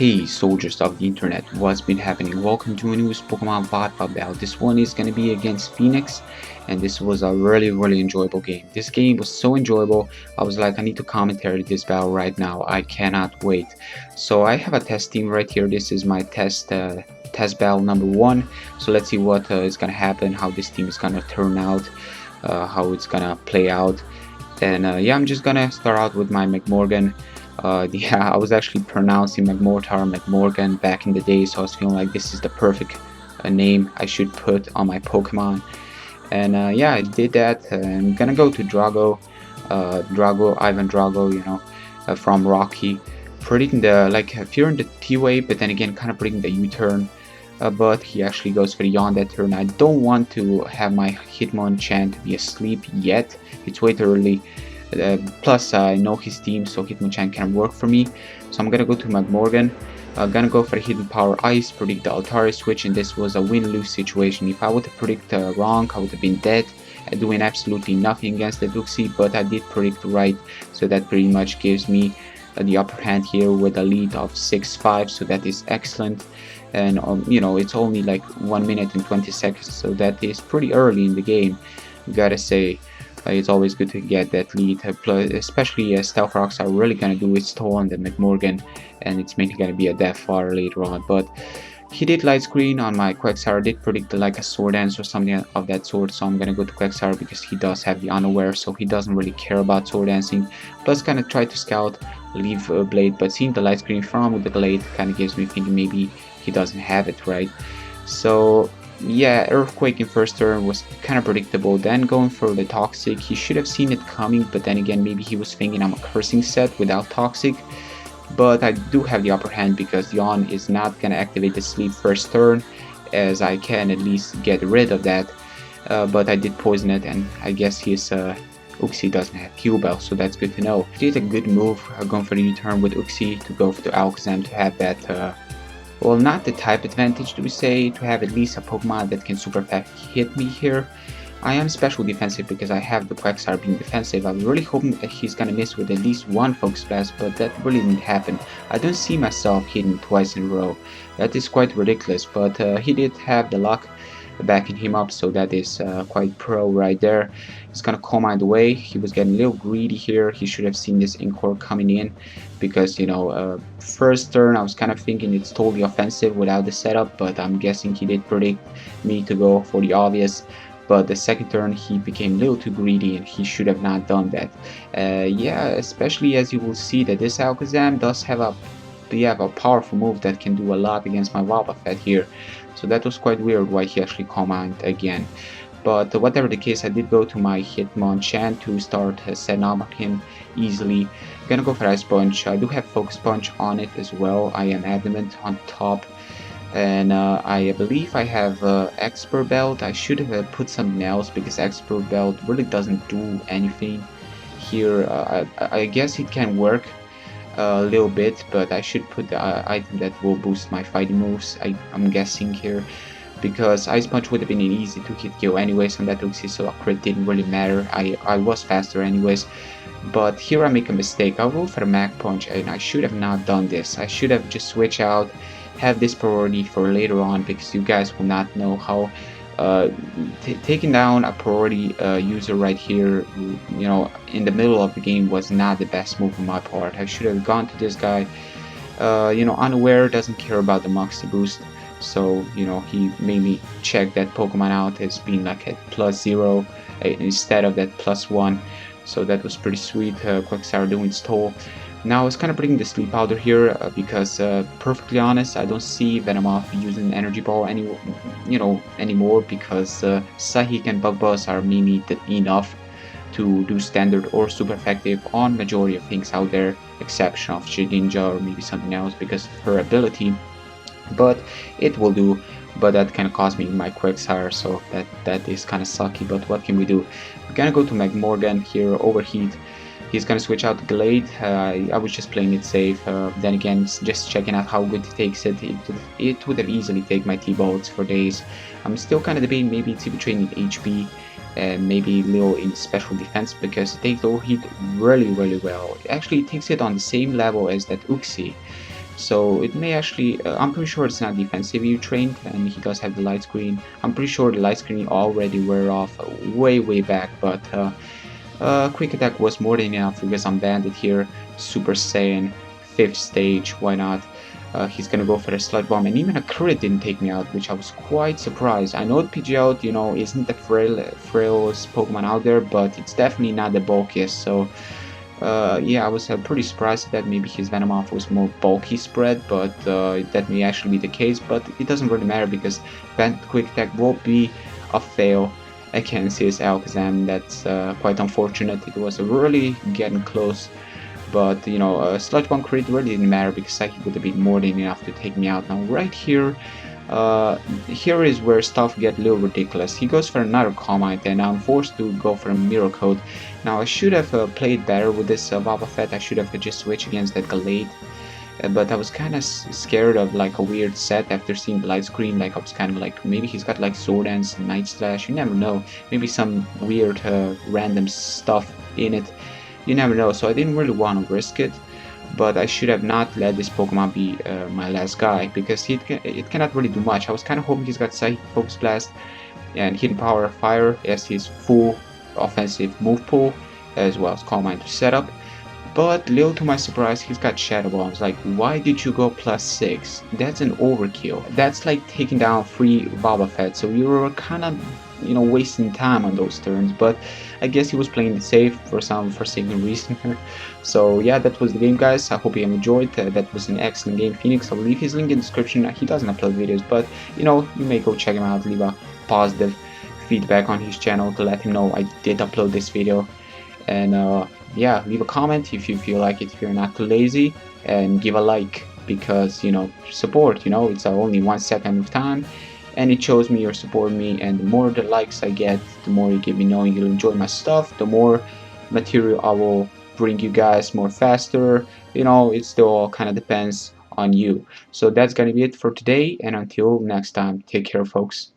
Hey soldiers of the internet, what's been happening? Welcome to a new Pokemon bot battle. This one is gonna be against Phoenix, and this was a really enjoyable game. This game was so enjoyable, I was like, I need to commentary this battle right now. I cannot wait. So I have a test team right here. This is my test battle number 1. So let's see what is gonna happen, how this team is gonna turn out, how it's gonna play out. And yeah, I'm just gonna start out with my McMorgan. Yeah, I was actually pronouncing McMorgan back in the day, so I was feeling like this is the perfect name I should put on my Pokemon. And yeah, I did that. I'm gonna go to Ivan Drago, from Rocky, predicting the fear in the T-Wave, but then again, kind of predicting the U-turn. But he actually goes for the Yawn that turn. I don't want to have my Hitmonchan to be asleep yet. It's way too early. Plus, I know his team, so Hitmonchan can work for me. So I'm gonna go to McMorgan. Gonna go for the Hidden Power Ice, predict the Altari switch, and this was a win-lose situation. If I would have predicted wrong, I would have been dead, doing absolutely nothing against the Duxie, but I did predict right, so that pretty much gives me the upper hand here with a lead of 6-5, so that is excellent. And it's only like 1 minute and 20 seconds, so that is pretty early in the game, gotta say. It's always good to get that lead, especially as Stealth Rocks are really going to do its toll on the McMorgan, and it's mainly going to be a death fire later on. But he did Light Screen on my Quagsire, did predict like a Sword Dance or something of that sort, so I'm going to go to Quagsire because he does have the Unaware, so he doesn't really care about Sword Dancing. Plus kind of try to scout, leave Blade, but seeing the Light Screen from the Glade kind of gives me thinking maybe he doesn't have it, right? So yeah, Earthquake in first turn was kind of predictable. Then going for the Toxic, he should have seen it coming, but then again, maybe he was thinking I'm a cursing set without Toxic. But I do have the upper hand because Yawn is not going to activate the Sleep first turn, as I can at least get rid of that. But I did poison it, and I guess his Uxie doesn't have Q-Bell, so that's good to know. He did a good move going for the U-turn with Uxie to go for the Alakazam to have that well, not the type advantage, do we say, to have at least a Pokemon that can super fast hit me here. I am special defensive because I have the Quagsire being defensive. I was really hoping that he's gonna miss with at least one Focus Blast, but that really didn't happen. I don't see myself hitting twice in a row. That is quite ridiculous, but he did have the luck backing him up, so that is quite pro right there. He's gonna Calm Mind away. He was getting a little greedy here. He should have seen this Inkor coming in because first turn I was kind of thinking it's totally offensive without the setup, but I'm guessing he did predict me to go for the obvious. But the second turn he became a little too greedy and he should have not done that. Yeah, especially as you will see that this Alakazam does have a powerful move that can do a lot against my Wobbuffet here. So that was quite weird why he actually Calm Mind again. But whatever the case, I did go to my Hitmonchan to start setting up on him easily. Gonna go for Ice Punch. I do have Focus Punch on it as well. I am adamant on top. And I believe I have Expert Belt. I should have put something else because Expert Belt really doesn't do anything here. I guess it can work a little bit, but I should put the item that will boost my fighting moves, I'm guessing here, because Ice Punch would have been an easy to hit kill anyways on that Uxie, so a crit didn't really matter. I was faster anyways. But here I make a mistake. I'll go for the Mach Punch, and I should have not done this. I should have just switched out, have this priority for later on, because you guys will not know how taking down a priority user right here, in the middle of the game was not the best move on my part. I should have gone to this guy. Unaware, doesn't care about the Moxie boost, so he made me check that Pokemon out as being like at +0 instead of that +1. So that was pretty sweet. Quagsire doing its toll. Now I was kind of putting the Sleep Powder here because, perfectly honest, I don't see Venomoth using Energy Ball anymore because Psychic and Bug Buzz are mainly enough to do standard or super effective on majority of things out there, exception of Shedinja or maybe something else because of her ability. But it will do. But that kind of cost me my Quagsire, so that is kind of sucky. But what can we do? We're gonna go to McMorgan here, Overheat. He's gonna switch out Glade. I was just playing it safe. Then again, just checking out how good he takes it. It would have easily taken my T-Bolts for days. I'm still kind of debating maybe it's between in HP and maybe a little in special defense because it takes low heat really well. Actually, it takes it on the same level as that Uxie. So it may actually, I'm pretty sure it's not defensively trained, and he does have the light screen. I'm pretty sure the light screen already wear off way back, but quick attack was more than enough because I'm banded here. Super Saiyan, 5th stage, why not? He's gonna go for a Sludge Bomb, and even a crit didn't take me out, which I was quite surprised. I know PG out, isn't the frailest Pokemon out there, but it's definitely not the bulkiest, so yeah, I was pretty surprised that maybe his Venomoth was more bulky spread, but that may actually be the case, but it doesn't really matter because Band Quick Attack will be a fail against his Alakazam. That's quite unfortunate. It was really getting close, but Sludge Bomb crit really didn't matter because Psychic would have been more than enough to take me out. Now right here, uh, here is where stuff get a little ridiculous. He goes for another Calm Mind, and I'm forced to go for a Mirror Coat. Now I should have played better with this Boba Fett. I should have just switched against that Gallade. But I was kind of scared of like a weird set after seeing the light screen. Like I was kind of like, maybe he's got like Sword Dance and Night Slash. You never know. Maybe some weird random stuff in it. You never know. So I didn't really want to risk it. But I should have not let this Pokemon be my last guy because it cannot really do much. I was kind of hoping he's got Psychic Focus Blast and Hidden Power of Fire as his full offensive move pool, as well as Calm Mind to set up. But little to my surprise, he's got Shadow Bombs. Like, why did you go +6? That's an overkill. That's like taking down 3 Boba Fett, so you were kind of, wasting time on those turns. But I guess he was playing it safe for some forsaken reason. So yeah, that was the game, guys. I hope you enjoyed. That was an excellent game, Phoenix. I'll leave his link in the description. He doesn't upload videos, but you may go check him out. Leave a positive feedback on his channel to let him know I did upload this video. And yeah, leave a comment if you feel like it, if you're not too lazy, and give a like because support, it's only 1 second of time, and it shows me you're supporting me. And the more the likes I get, the more you give me knowing you'll enjoy my stuff, the more material I will bring you guys more faster. It still all kind of depends on you. So that's gonna be it for today, and until next time, take care, folks.